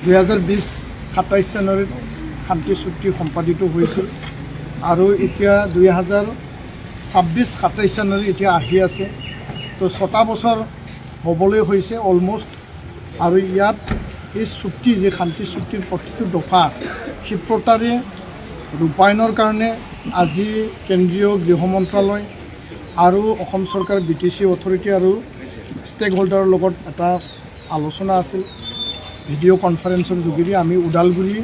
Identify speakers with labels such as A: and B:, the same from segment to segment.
A: 2020 27 জানুৱাৰীত শান্তি চুক্তি সম্পাদিত হৈছিল আৰু এতিয়া 2026 27 জানুৱাৰী এতিয়া আহি আছে। তো 6টা বছৰ হ'বলৈ হৈছে অলমষ্ট। আৰু ইয়াত এই চুক্তি যে শান্তি চুক্তিৰ প্ৰতিটো দফা ক্ষিপ্ৰতাৰে ৰূপায়ণৰ কাৰণে আজি কেন্দ্ৰীয় গৃহ মন্ত্ৰালয় আৰু অসম চৰকাৰ BTC অথৰিটি আৰু ষ্টেক হোল্ডাৰৰ লগত এটা আলোচনা আছিল। ভিডিঅ' কনফাৰেন্সৰ যোগেদি আমি ওদালগুৰি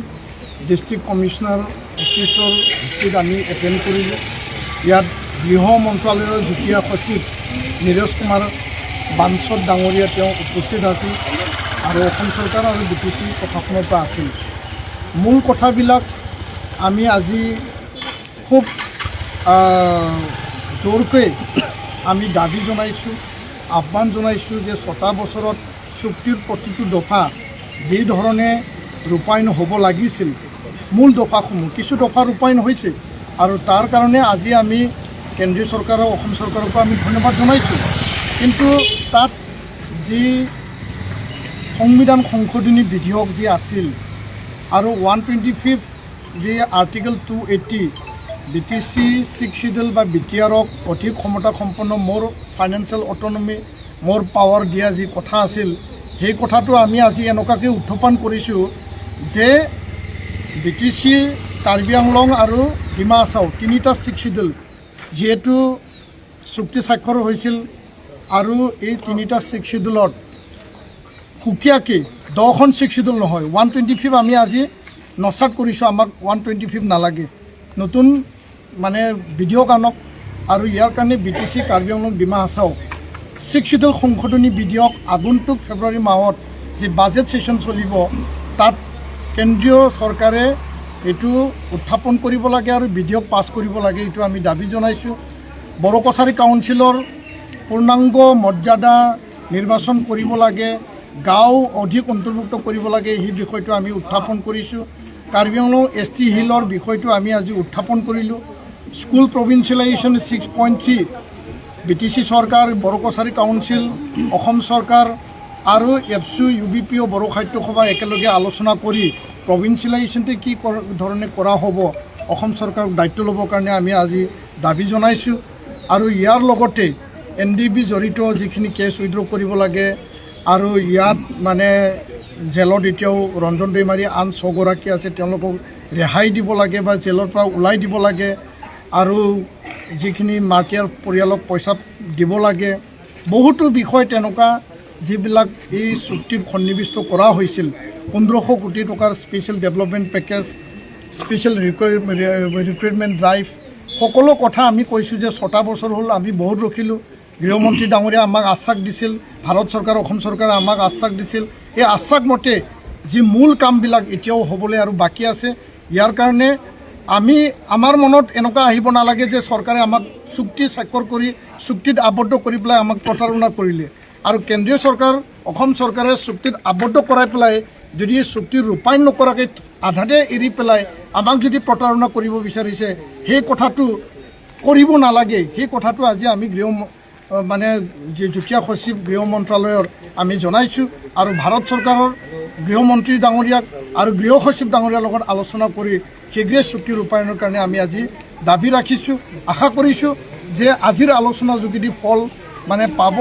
A: ডিষ্ট্ৰিক্ট কমিশ্যনাৰ অফিচৰ ভিচিট আমি এটেণ্ড কৰিলোঁ। ইয়াত গৃহ মন্ত্ৰালয়ৰ যুটীয়া সচিব নীৰজ কুমাৰ বাঞ্চত ডাঙৰীয়া তেওঁ উপস্থিত আছিল আৰু অসম চৰকাৰ আৰু BTC প্ৰশাসনৰ পৰা আছিল। মূল কথাবিলাক আমি আজি খুব জোৰকৈ আমি দাবী জনাইছোঁ, আহ্বান জনাইছোঁ যে 6টা বছৰত চুক্তিৰ প্ৰতিটো দফা যি ধৰণে ৰূপায়ণ হ'ব লাগিছিল, মূল দফাসমূহ কিছু দফা ৰূপায়ণ হৈছে আৰু তাৰ কাৰণে আজি আমি কেন্দ্ৰীয় চৰকাৰ আৰু অসম চৰকাৰকো আমি ধন্যবাদ জনাইছোঁ। কিন্তু তাত যি সংবিধান সংশোধনী বিধেয়ক যি আছিল আৰু 125 যি আৰ্টিকল 280 BTC 6 শিডিউল বা BTRক অধিক ক্ষমতা সম্পন্ন মোৰ ফাইনেন্সিয়েল অট'নমি মোৰ পাৱাৰ দিয়া যি কথা আছিল, সেই কথাটো আমি আজি এনেকুৱাকৈ উত্থাপন কৰিছোঁ যে BTC কাৰ্বি আংলং আৰু ডিমা হাছাও 3টা 6 শিডিউল যিহেতু চুক্তি স্বাক্ষৰ হৈছিল আৰু এই 3টা 6 শিডিউলত সুকীয়াকৈ 10খন 6 শিডিউল নহয় 125 আমি আজি নচাত কৰিছোঁ। আমাক 125 নালাগে, নতুন মানে বিধেয়ক আনক আৰু ইয়াৰ কাৰণে BTC কাৰ্বি আংলং ডিমা হাছাও 6 শিডিউল সংশোধনী বিধেয়ক আগন্তুক ফেব্ৰুৱাৰী মাহত যি বাজেট ছেশ্যন চলিব তাত কেন্দ্ৰীয় চৰকাৰে এইটো উত্থাপন কৰিব লাগে আৰু বিধেয়ক পাছ কৰিব লাগে, এইটো আমি দাবী জনাইছোঁ। বড়ো কছাৰী কাউন্সিলৰ পূৰ্ণাংগ মৰ্যাদা নিৰ্বাচন কৰিব লাগে, গাঁও অধিক অন্তৰ্ভুক্ত কৰিব লাগে, সেই বিষয়টো আমি উত্থাপন কৰিছোঁ। কাৰ্বি আংলং ST হিলৰ বিষয়টো আমি আজি উত্থাপন কৰিলোঁ। স্কুল প্ৰভিন্সিয়েলাইজেশ্যন 6.3 BTC চৰকাৰ, বড়ো কছাৰী কাউন্সিল, অসম চৰকাৰ আৰু এপছু UBPO বড়ো সাহিত্য সভা একেলগে আলোচনা কৰি প্ৰভিন্সিয়েলাইজেশ্যনটো কি ধৰণে কৰা হ'ব অসম চৰকাৰক দায়িত্ব ল'বৰ কাৰণে আমি আজি দাবী জনাইছোঁ। আৰু ইয়াৰ লগতে NDB জড়িত যিখিনি কেছ উইড্ৰ কৰিব লাগে আৰু ইয়াত মানে জেলত এতিয়াও ৰঞ্জন দৈমাৰী আন 6 গৰাকী আছে, তেওঁলোকক ৰেহাই দিব লাগে বা জেলৰ পৰা ওলাই দিব লাগে আৰু যিখিনি মাতিয়াৰ পৰিয়ালক পইচা দিব লাগে। বহুতো বিষয় তেনেকুৱা যিবিলাক এই চুক্তিত সন্নিৱিষ্ট কৰা হৈছিল। 1500 কোটি টকাৰ special development package, special recruitment drive, সকলো কথা আমি কৈছোঁ যে 6টা বছৰ হ'ল আমি বহুত ৰখিলোঁ। গৃহমন্ত্ৰী ডাঙৰীয়া আমাক আশ্বাস দিছিল, ভাৰত চৰকাৰ অসম চৰকাৰে আমাক আশ্বাস দিছিল। এই আশ্বাস মতে যি মূল কামবিলাক এতিয়াও হ'বলৈ আৰু বাকী আছে। ইয়াৰ কাৰণে আমাৰ মনত এনেকুৱা আহিব নালাগে যে চৰকাৰে আমাক চুক্তি স্বাক্ষৰ কৰি চুক্তিত আবদ্ধ কৰি পেলাই আমাক প্ৰতাৰণা কৰিলে আৰু কেন্দ্ৰীয় চৰকাৰ অসম চৰকাৰে চুক্তিত আবদ্ধ কৰাই পেলাই যদি চুক্তি ৰূপায়ণ নকৰাকৈ আধাতে এৰি পেলাই আমাক যদি প্ৰতাৰণা কৰিব বিচাৰিছে, সেই কথাটো কৰিব নালাগে। সেই কথাটো আজি আমি মানে যি যুটীয়া সচিব গৃহ মন্ত্ৰালয়ৰ আমি জনাইছোঁ আৰু ভাৰত চৰকাৰৰ গৃহমন্ত্ৰী ডাঙৰীয়াক আৰু গৃহ সচিব ডাঙৰীয়াৰ লগত আলোচনা কৰি শীঘ্ৰে চুক্তি ৰূপায়ণৰ কাৰণে আমি আজি দাবী ৰাখিছোঁ। আশা কৰিছোঁ যে আজিৰ আলোচনাৰ যোগেদি ফল মানে পাব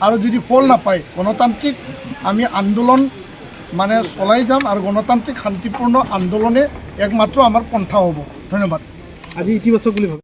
A: আৰু যদি ফল নাপায় গণতান্ত্ৰিক আমি আন্দোলন মানে চলাই যাম আৰু গণতান্ত্ৰিক শান্তিপূৰ্ণ আন্দোলনে একমাত্ৰ আমাৰ পন্থা হ'ব। ধন্যবাদ।
B: আজি ইতিবাচক বুলি ভাবে